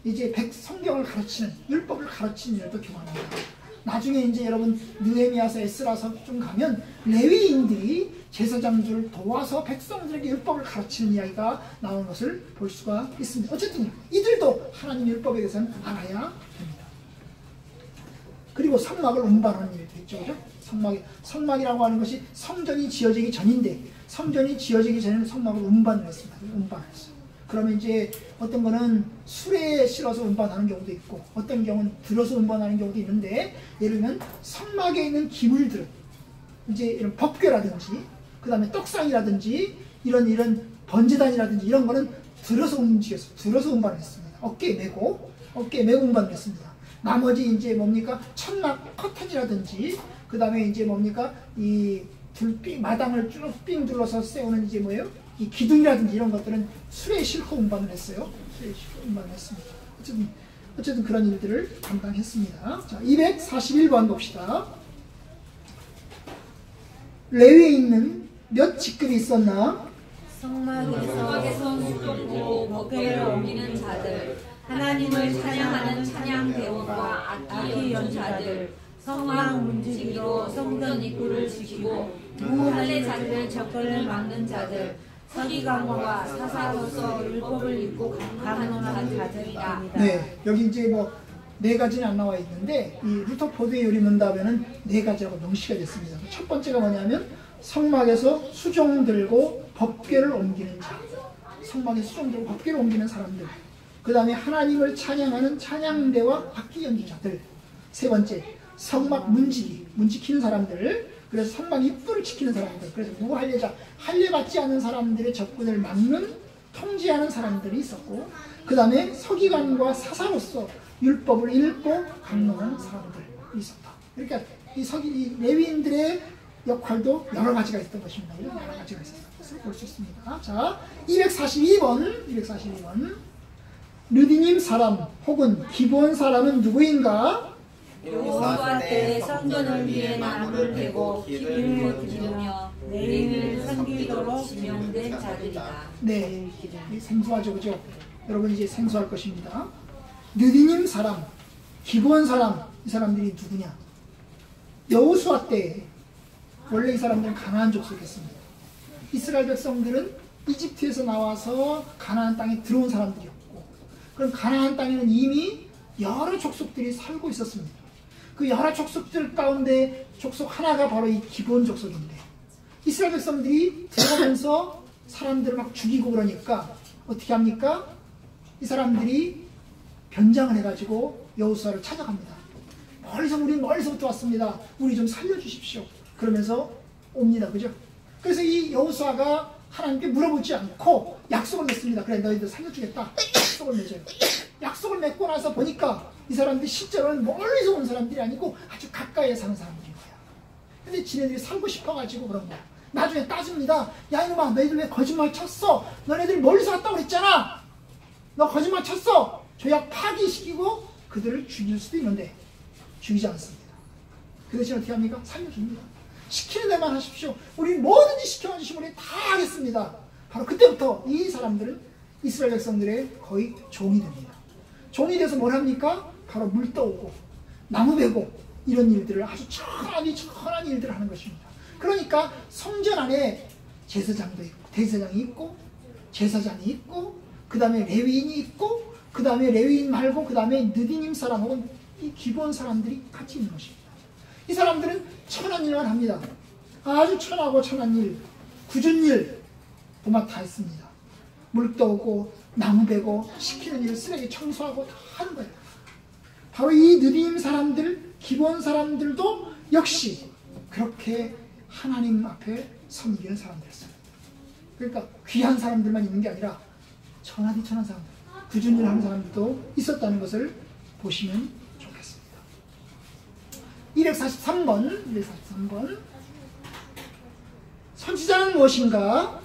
Speaker 1: 이제 성경을 가르치는 율법을 가르치는 일도 교환합니다. 나중에 이제 여러분 느헤미야서 에스라서 좀 가면 레위인들이 제사장들을 도와서 백성들에게 율법을 가르치는 이야기가 나오는 것을 볼 수가 있습니다. 어쨌든 이들도 하나님 율법에 대해서는 알아야 됩니다. 그리고 성막을 운반하는 일도 있죠, 그죠? 성막이라고 하는 것이 성전이 지어지기 전인데 성전이 지어지기 전에는 성막을 운반을 했습니다. 운반했어요. 그러면 이제 어떤 거는 수레에 실어서 운반하는 경우도 있고 어떤 경우는 들어서 운반하는 경우도 있는데 예를 들면 성막에 있는 기물들은 이제 이런 법궤라든지 그 다음에 떡상이라든지 이런 번제단이라든지 이런 거는 들어서 운반을 했습니다. 어깨에 메고 운반을 했습니다. 나머지 이제 뭡니까? 천막 커튼이라든지, 그 다음에 이제 뭡니까? 이 마당을 쭉 삥 둘러서 세우는 이제 뭐예요? 이 기둥이라든지 이런 것들은 수레에 싣고 운반을 했어요. 수레에 싣고 운반을 했습니다. 어쨌든 그런 일들을 담당했습니다. 자, 241번 봅시다. 레위에 있는 몇 직급이 있었나?
Speaker 2: 성막에서 수종 들고 법궤를 옮기는 자들, 하나님을 찬양하는 찬양 대원과 악기 연주자들, 성막 문지기로 성전 입구를 지키고 무할례자들의 접근을 막는 자들, 서기관과 사사로서 율법을 읽고 강론하는 자들이다.
Speaker 1: 네, 여기 이제 뭐 네 가지는 안 나와 있는데 이 루터포드의 요리문답에는 네 가지라고 명시가 됐습니다. 첫 번째가 뭐냐면 성막에서 수종 들고 법궤를 옮기는 자, 성막에서 수종 들고 법궤를 옮기는 사람들. 그 다음에 하나님을 찬양하는 찬양대와 악기 연주자들. 세 번째, 성막 문 지키는 사람들. 그래서 성막 입구를 지키는 사람들. 그래서 무할례자, 할례받지 않는 사람들의 접근을 막는, 통제하는 사람들이 있었고, 그 다음에 서기관과 사사로서 율법을 읽고 강론하는 사람들이 있었다. 그러니까 이 레위인들의 역할도 여러 가지가 있었던 것입니다. 여러 가지가 있었던 것을 볼 수 있습니다. 자, 242번. 르디님 사람 혹은 기브온 사람은 누구인가?
Speaker 2: 여호수아 때 성전을 위해 나무를 베고 기름을 부으며 레위인을 섬기도록 지명된 자들이다.
Speaker 1: 네, 생소하죠, 그죠? 여러분 이제 생소할 것입니다. 르디님 사람, 기브온 사람, 이 사람들이 누구냐? 여호수아 때 원래 이 사람들은 가나안 족속이었습니다. 이스라엘 백성들은 이집트에서 나와서 가나안 땅에 들어온 사람들이었고, 그럼 가나안 땅에는 이미 여러 족속들이 살고 있었습니다. 그 여러 족속들 가운데 족속 하나가 바로 이 기브온 족속인데, 이스라엘 백성들이 들어가면서 사람들을 막 죽이고 그러니까 어떻게 합니까? 이 사람들이 변장을 해가지고 여호수아를 찾아갑니다. 우린 멀리서부터 왔습니다. 우리 좀 살려주십시오. 그러면서 옵니다. 그죠? 그래서 이 여호수아가 하나님께 물어보지 않고 약속을 맺습니다. 그래, 너희들 살려주겠다. 약속을 맺어요. 약속을 맺고 나서 보니까 이 사람들이 실제로는 멀리서 온 사람들이 아니고 아주 가까이에 사는 사람들인 거야. 근데 지네들이 살고 싶어가지고 그런 거야. 나중에 따집니다. 야, 이놈아, 너희들 왜 거짓말 쳤어? 너네들이 멀리서 왔다고 그랬잖아. 너 거짓말 쳤어. 조약 파기시키고 그들을 죽일 수도 있는데 죽이지 않습니다. 그 대신 어떻게 합니까? 살려줍니다. 시키는 데만 하십시오. 우리 뭐든지 시켜주시면 우리 다 하겠습니다. 바로 그때부터 이 사람들은 이스라엘 백성들의 거의 종이 됩니다. 종이 돼서 뭘 합니까? 바로 물 떠오고 나무 베고 이런 일들을 아주 천한 일들을 하는 것입니다. 그러니까 성전 안에 제사장도 있고, 대제사장이 있고, 제사장이 있고, 그 다음에 레위인이 있고, 그 다음에 레위인 말고 그 다음에 느디님 사람 혹은 이 기브온 사람들이 같이 있는 것입니다. 이 사람들은 천한 일만 합니다. 아주 천하고 천한 일, 굳은 일 도맡아 다 했습니다. 물 떠오고 나무 베고 시키는 일, 쓰레기 청소하고 다 하는 거예요. 바로 이 느디님 사람들, 기브온 사람들도 역시 그렇게 하나님 앞에 섬기는 사람들이었어요. 그러니까 귀한 사람들만 있는 게 아니라 천하디 천한 사람들, 굳은 일 하는 사람들도 있었다는 것을 보시면 좋겠습니다. 243번. 선지자는 무엇인가?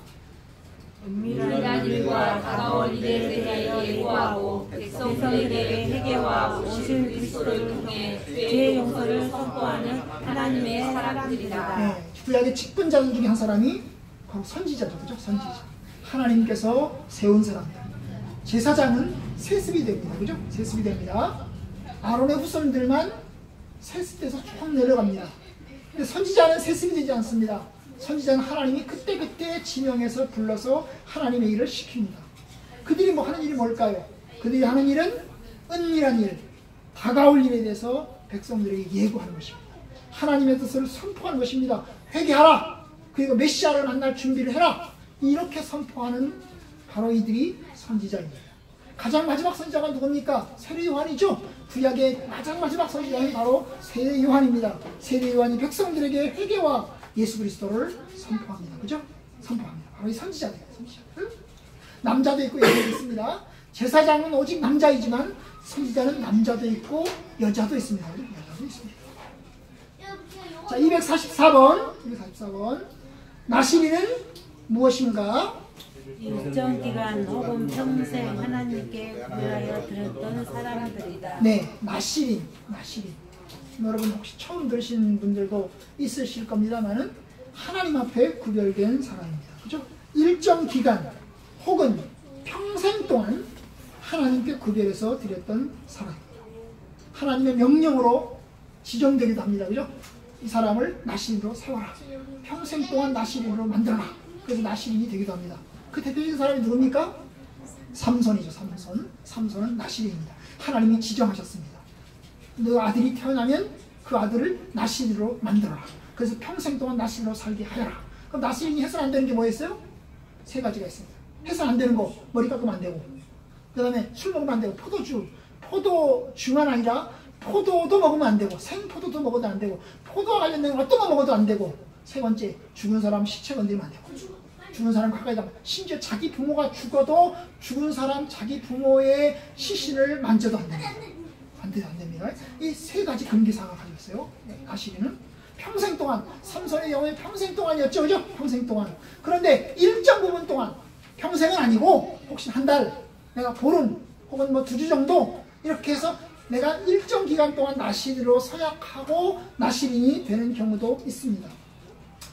Speaker 2: 은밀한 일과 다가올 일에 대하여 예고하고 백성들에게 회개와 오실 그리스도를 통해 죄의 용서를 선포하는 하나님의 사람들이다.
Speaker 1: 네, 구약의 직분자들 중에 한 사람이 바로 선지자죠. 그죠? 선지자. 하나님께서 세운 사람들. 제사장은 세습이 됩니다. 그죠? 세습이 됩니다. 아론의 후손들만 세습돼서 쭉 내려갑니다. 근데 선지자는 세습이 되지 않습니다. 선지자는 하나님이 그때그때 지명해서 불러서 하나님의 일을 시킵니다. 그들이 뭐 하는 일이 뭘까요? 그들이 하는 일은 은밀한 일, 다가올 일에 대해서 백성들에게 예고하는 것입니다. 하나님의 뜻을 선포하는 것입니다. 회개하라! 그리고 메시아를 만날 준비를 해라! 이렇게 선포하는 바로 이들이 선지자입니다. 가장 마지막 선지자가 누굽니까? 세례 요한이죠. 구약의 가장 마지막 선지자는 바로 세례 요한입니다. 세례 요한이 백성들에게 회개와 예수 그리스도를 선포합니다. 그죠? 선포합니다. 바로 이 선지자들. 남자도 있고 여자도 있습니다. 제사장은 오직 남자이지만 선지자는 남자도 있고 여자도 있습니다. 여자도 있습니다. 자, 244번. 나시린은 무엇인가?
Speaker 2: 일정 기간 혹은 평생 하나님께 구별하여 드렸던 사람들이다.
Speaker 1: 네, 나시린. 여러분 혹시 처음 들으신 분들도 있으실 겁니다만은 하나님 앞에 구별된 사람입니다. 그죠? 일정 기간 혹은 평생 동안 하나님께 구별해서 드렸던 사람입니다. 하나님의 명령으로 지정되기도 합니다. 그죠? 이 사람을 나시린으로 세워라. 평생 동안 나시린으로 만들어라. 그래서 나시린이 되기도 합니다. 그 대표적인 사람이 누굽니까? 삼손이죠. 삼손은 나시린입니다. 하나님이 지정하셨습니다. 너 아들이 태어나면 그 아들을 나시린으로 만들어라. 그래서 평생 동안 나시린으로 살게 하여라. 그럼 나시린이 해서는 안 되는 게 뭐였어요? 세 가지가 있습니다. 해서는 안 되는 거, 머리 깎으면 안 되고, 그 다음에 술 먹으면 안 되고, 포도주만 아니라 포도도 먹으면 안 되고, 생포도도 먹어도 안 되고, 포도와 관련된 어떤 거 먹어도 안 되고, 세 번째, 죽은 사람 시체 건드리면 안 되고, 죽은 사람 가까이 가면, 심지어 자기 부모가 죽어도 죽은 사람 자기 부모의 시신을 만져도 안 됩니다. 안 됩니다. 이 세 가지 금기사가 가지고 있어요. 나시린은 평생 동안, 삼손의 경우에 평생 동안이었죠. 그죠? 평생 동안. 그런데 일정 부분 동안, 평생은 아니고 혹시 한 달, 내가 보름 혹은 뭐 2주 정도 이렇게 해서 내가 일정 기간 동안 나시린으로 서약하고 나시린이 되는 경우도 있습니다.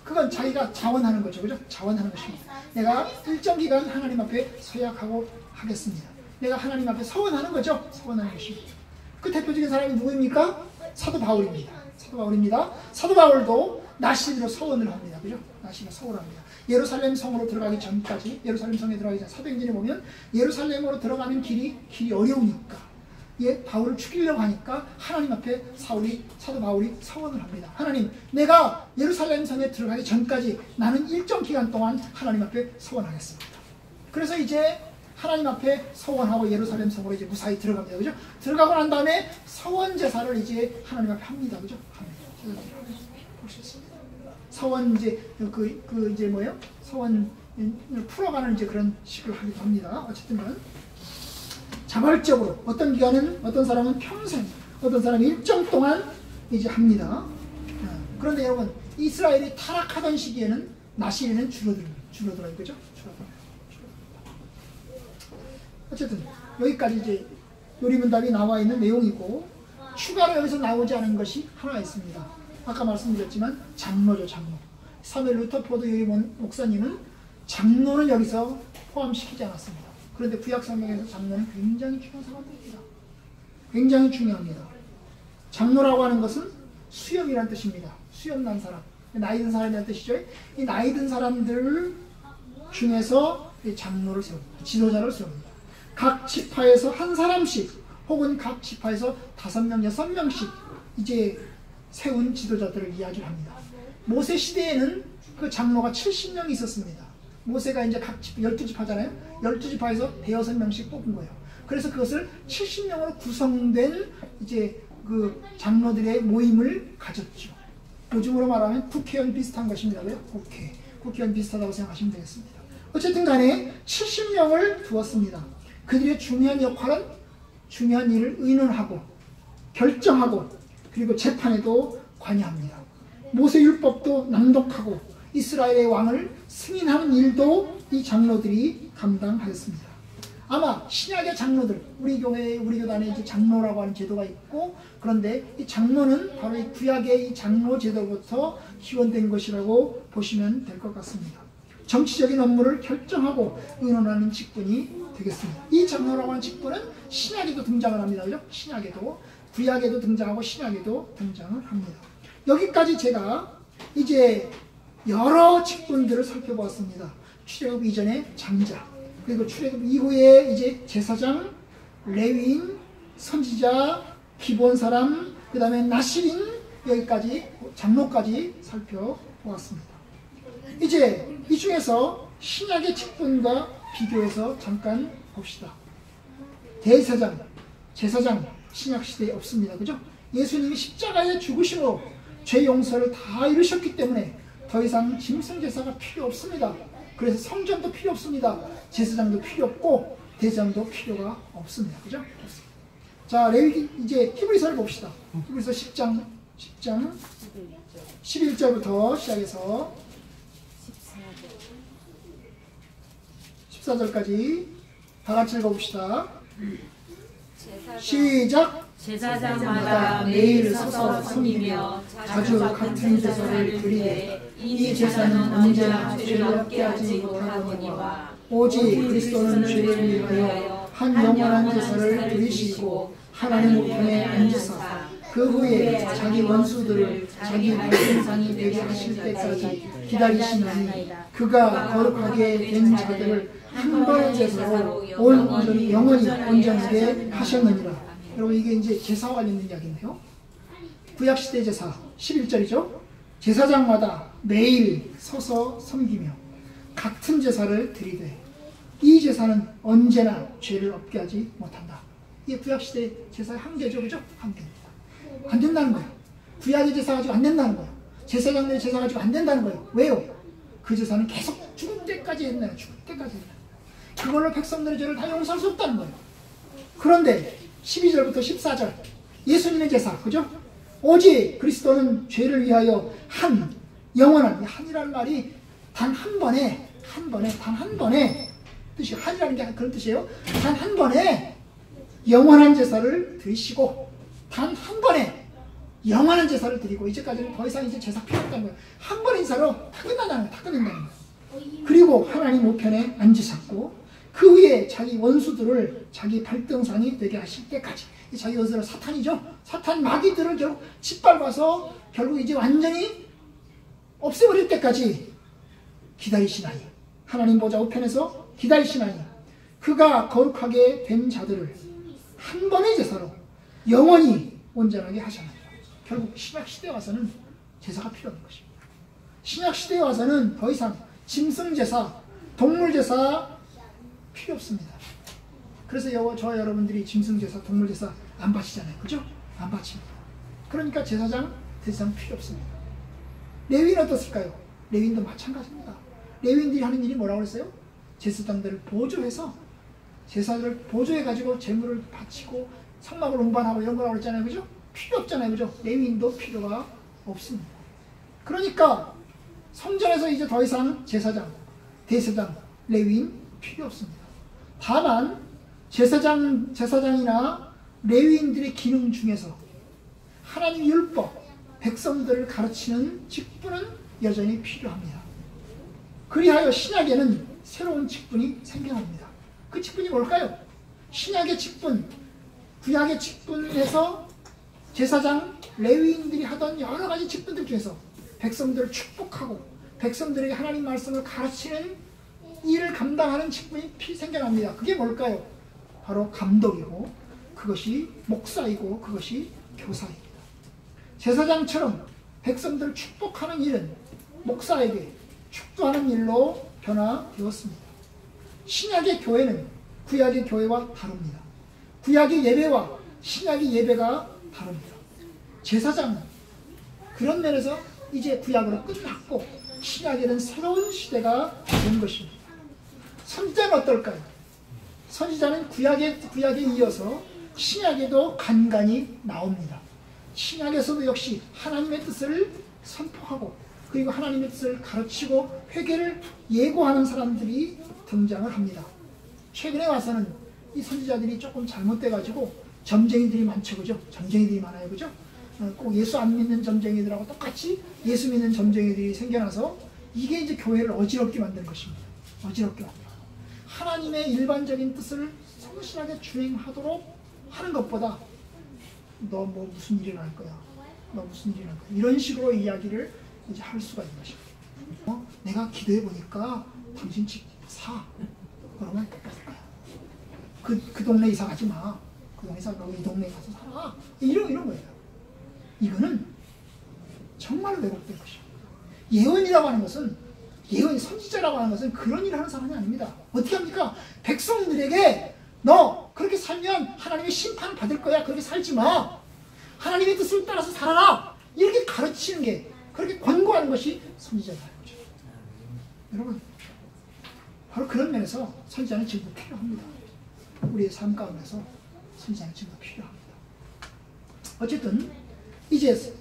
Speaker 1: 그건 자기가 자원하는 거죠. 그죠? 자원하는 것입니다. 내가 일정 기간 하나님 앞에 서약하고 하겠습니다. 내가 하나님 앞에 서원하는 거죠. 서원하는 것입니다. 그 대표적인 사람이 누구입니까? 사도 바울입니다. 사도 바울도 나시린으로 서원을 합니다. 그죠? 나시린으로 서원을 합니다. 예루살렘 성으로 들어가기 전까지, 예루살렘 성에 들어가기 전, 사도행전에 보면 예루살렘으로 들어가는 길이 어려우니까, 바울을 죽이려고 하니까 하나님 앞에 사도 바울이 서원을 합니다. 하나님, 내가 예루살렘 성에 들어가기 전까지 나는 일정 기간 동안 하나님 앞에 서원하겠습니다. 그래서 이제 하나님 앞에 서원하고 예루살렘 성으로 이제 무사히 들어갑니다. 그죠? 들어가고 난 다음에 서원 제사를 이제 하나님 앞에 합니다. 그죠? 서원 이제 이제 뭐예요? 서원 풀어가는 이제 그런 식으로 하기도 합니다. 어쨌든 자발적으로 어떤 기간은, 어떤 사람은 평생, 어떤 사람은 일정 동안 이제 합니다. 그런데 여러분, 이스라엘이 타락하던 시기에는 나시린은 줄어들어요. 그죠? 어쨌든 여기까지 이제 요리문답이 나와 있는 내용이고, 추가로 여기서 나오지 않은 것이 하나 있습니다. 아까 말씀드렸지만 장로죠. 장로. 사무엘 루터포드 요리문 목사님은 장로는 여기서 포함시키지 않았습니다. 그런데 구약 성경에서 장로는 굉장히 중요한 사람들입니다. 굉장히 중요합니다. 장로라고 하는 것은 수염이라는 뜻입니다. 수염난 사람, 나이 든 사람이라는 뜻이죠. 이 나이 든 사람들 중에서 이 장로를 세웁니다. 지도자를 세웁니다. 각 지파에서 한 사람씩, 혹은 각 지파에서 5명, 6명씩 이제 세운 지도자들을 이야기를 합니다. 모세 시대에는 그 장로가 70명이 있었습니다. 모세가 이제 각 12지파잖아요. 12지파에서 6명씩 뽑은 거예요. 그래서 그것을 70명으로 구성된 이제 그 장로들의 모임을 가졌죠. 요즘으로 말하면 국회의원 비슷한 것입니다. 왜요? 국회의원 비슷하다고 생각하시면 되겠습니다. 어쨌든 간에 70명을 두었습니다. 그들의 중요한 역할은 중요한 일을 의논하고 결정하고 그리고 재판에도 관여합니다. 모세율법도 낭독하고 이스라엘의 왕을 승인하는 일도 이 장로들이 감당하였습니다. 아마 신약의 장로들, 우리 교회, 우리 교단에 이제 장로라고 하는 제도가 있고, 그런데 이 장로는 바로 이 구약의 이 장로 제도부터 기원된 것이라고 보시면 될 것 같습니다. 정치적인 업무를 결정하고 의논하는 직분이 되겠습니다. 이 장로라고 하는 직분은 신약에도 등장을 합니다. 그죠? 신약에도, 구약에도 등장하고 신약에도 등장을 합니다. 여기까지 제가 이제 여러 직분들을 살펴보았습니다. 출애굽 이전의 장자, 그리고 출애굽 이후에 이제 제사장, 레위인, 선지자, 기본 사람, 그 다음에 나시린, 여기까지 장로까지 살펴보았습니다. 이제 이 중에서 신약의 직분과 비교해서 잠깐 봅시다. 대제사장, 제사장, 신약 시대에 없습니다. 그죠? 예수님이 십자가에 죽으심으로 죄 용서를 다 이루셨기 때문에 더 이상 짐승 제사가 필요 없습니다. 그래서 성전도 필요 없습니다. 제사장도 필요 없고 대제사장도 필요가 없습니다. 그죠? 자, 레위 이제 히브리서를 봅시다. 히브리서 10장 11절부터 시작해서 14절까지 다 같이 읽어봅시다. 시작.
Speaker 2: 제사장마다 매일 서서 섬기며 자주 같은 제사를 드리되 이 제사는 언제나 죄를 없게 하지 못하거니와
Speaker 1: 오직 그리스도는 죄를 위하여 한 영원한 제사를 드리시고 하나님 우편에 앉으사 그 후에 자기 원수들을 자기 백성이 되게 하실 때까지 기다리시나니 그가 거룩하게 된 자들을 한 번의 제사로 온 영원히 온전하게 하셨느니라. 여러분, 이게 이제 제사와 관련된 이야기인데요. 구약시대 제사 11절이죠. 제사장마다 매일 서서 섬기며 같은 제사를 드리되 이 제사는 언제나 죄를 없게 하지 못한다. 이게 구약시대 제사의 한계죠. 그죠? 한계입니다. 안 된다는 거예요. 구약의 제사 가지고 안 된다는 거예요. 제사장의 제사 가지고 안 된다는 거예요. 왜요? 그 제사는 계속 죽을 때까지 했나요? 죽을 때까지 했나요? 그걸로 백성들의 죄를 다 용서할 수 없다는 거예요. 그런데 12절부터 14절 예수님의 제사, 그죠? 오직 그리스도는 죄를 위하여 한 영원한, 한이라는 말이 단 한 번에 뜻이, 한이라는 게 그런 뜻이에요. 단 한 번에 영원한 제사를 드리시고 단 한 번에 영원한 제사를 드리고 이제까지는 더 이상 이제 제사 필요 없다는 거예요. 한 번의 제사로 다 끝난다는 거예요. 다 끝낸다는 거예요. 그리고 하나님 우편에 앉으셨고 그 후에 자기 원수들을 자기 발등상이 되게 하실 때까지, 자기 원수는 사탄이죠. 사탄 마귀들을 결국 짓밟아서 결국 이제 완전히 없애버릴 때까지 기다리시나니, 하나님 보좌 우편에서 기다리시나니 그가 거룩하게 된 자들을 한 번의 제사로 영원히 온전하게 하셨나니. 결국 신약시대에 와서는 제사가 필요 없는 것입니다. 신약시대에 와서는 더 이상 짐승제사, 동물제사 필요 없습니다. 그래서 저와 여러분들이 짐승제사, 동물제사 안 바치잖아요. 그죠? 안 바칩니다. 그러니까 제사장, 대제사장 필요 없습니다. 레위인은 어떻을까요? 레위인도 마찬가지입니다. 레위인들이 하는 일이 뭐라고 그랬어요? 제사장들을 보조해서, 제사를 보조해가지고 제물을 바치고 성막을 운반하고 이런 거라고 그랬잖아요. 그죠? 필요 없잖아요. 그죠? 레위인도 필요가 없습니다. 그러니까 성전에서 이제 더 이상 제사장, 대제사장, 레위인 필요 없습니다. 다만 제사장이나 레위인들의 기능 중에서 하나님 율법, 백성들을 가르치는 직분은 여전히 필요합니다. 그리하여 신약에는 새로운 직분이 생겨납니다. 그 직분이 뭘까요? 신약의 직분, 구약의 직분에서 제사장, 레위인들이 하던 여러 가지 직분들 중에서 백성들을 축복하고 백성들에게 하나님 말씀을 가르치는 일을 감당하는 직분이 생겨납니다. 그게 뭘까요? 바로 감독이고 그것이 목사이고 그것이 교사입니다. 제사장처럼 백성들을 축복하는 일은 목사에게 축도하는 일로 변화되었습니다. 신약의 교회는 구약의 교회와 다릅니다. 구약의 예배와 신약의 예배가 다릅니다. 제사장은 그런 면에서 이제 구약으로 끝났고 신약에는 새로운 시대가 된 것입니다. 선지자는 어떨까요? 선지자는 구약에 이어서 신약에도 간간히 나옵니다. 신약에서도 역시 하나님의 뜻을 선포하고 그리고 하나님의 뜻을 가르치고 회개를 예고하는 사람들이 등장을 합니다. 최근에 와서는 이 선지자들이 조금 잘못돼가지고 점쟁이들이 많죠. 그죠? 점쟁이들이 많아요. 그죠? 꼭 예수 안 믿는 점쟁이들하고 똑같이 예수 믿는 점쟁이들이 생겨나서 이게 이제 교회를 어지럽게 만드는 것입니다. 어지럽게 만드는. 하나님의 일반적인 뜻을 성실하게 준행하도록 하는 것보다 너 뭐 무슨 일이 날 거야. 너 무슨 일이 날 거야. 이런 식으로 이야기를 이제 할 수가 있는 것입니다. 내가 기도해 보니까 당신 집 사. 그러면 뺏을 거야. 그 동네 이사 가지 마. 그 동네 이사 가고 이 동네에 가서 살아. 이런 거예요. 이거는 정말 왜곡된 것입니다. 예언이라고 하는 것은, 예언 선지자라고 하는 것은 그런 일을 하는 사람이 아닙니다. 어떻게 합니까? 백성들에게 너 그렇게 살면 하나님의 심판을 받을 거야. 그렇게 살지 마. 하나님의 뜻을 따라서 살아라. 이렇게 가르치는 게, 그렇게 권고하는 것이 선지자라는 거죠. 여러분, 바로 그런 면에서 선지자는 지금 필요합니다. 우리의 삶 가운데서 선지자는 지금도 필요합니다. 어쨌든 이제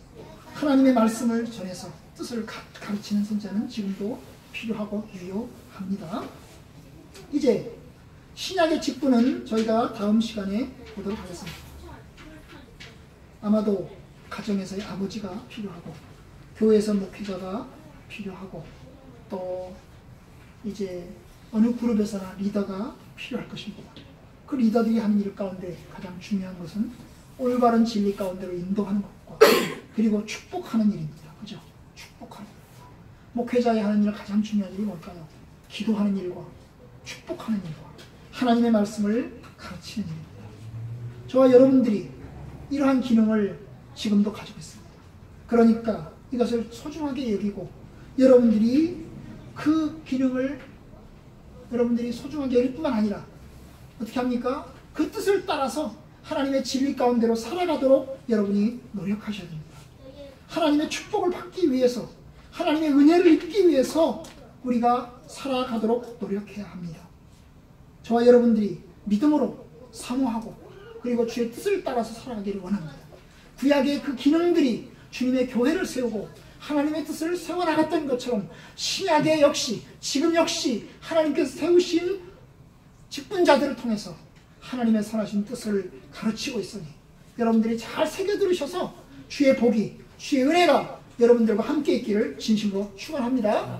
Speaker 1: 하나님의 말씀을 전해서 뜻을 가르치는 선지자는 지금도 필요하고 유효합니다. 이제 신약의 직분은 저희가 다음 시간에 보도록 하겠습니다. 아마도 가정에서의 아버지가 필요하고 교회에서 목회자가 필요하고 또 이제 어느 그룹에서나 리더가 필요할 것입니다. 그 리더들이 하는 일 가운데 가장 중요한 것은 올바른 진리 가운데로 인도하는 것과 그리고 축복하는 일입니다. 그죠? 축복하는 일. 목회자의 하는 일 가장 중요한 일이 뭘까요? 기도하는 일과 축복하는 일과 하나님의 말씀을 가르치는 일입니다. 저와 여러분들이 이러한 기능을 지금도 가지고 있습니다. 그러니까 이것을 소중하게 여기고 여러분들이 그 기능을 여러분들이 소중하게 여길 뿐만 아니라 어떻게 합니까? 그 뜻을 따라서 하나님의 진리 가운데로 살아가도록 여러분이 노력하셔야 됩니다. 하나님의 축복을 받기 위해서 하나님의 은혜를 입기 위해서 우리가 살아가도록 노력해야 합니다. 저와 여러분들이 믿음으로 사모하고 그리고 주의 뜻을 따라서 살아가기를 원합니다. 구약의 그 기능들이 주님의 교회를 세우고 하나님의 뜻을 세워나갔던 것처럼 신약의 역시 지금 역시 하나님께서 세우신 직분자들을 통해서 하나님의 선하신 뜻을 가르치고 있으니 여러분들이 잘 새겨들으셔서 주의 복이 주의 은혜가 여러분들과 함께 있기를 진심으로 축원합니다.